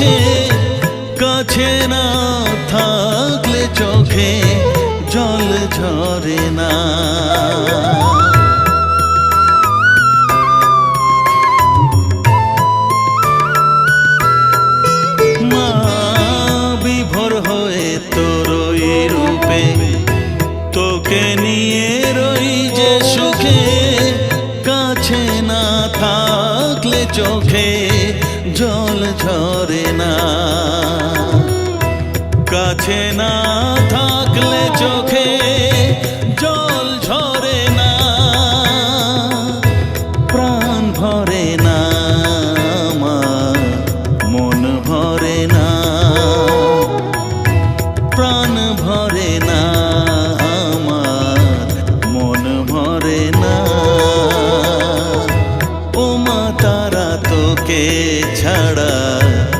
সুখে, কাছে না থাকলে চোখে জল ঝরে না। মা বিভোর হয়ে তোর ওই রূপে, তোকে নিয়ে রই যে সুখে, কাছে না থাকলে চোখে জল ঝরে না, কাছে না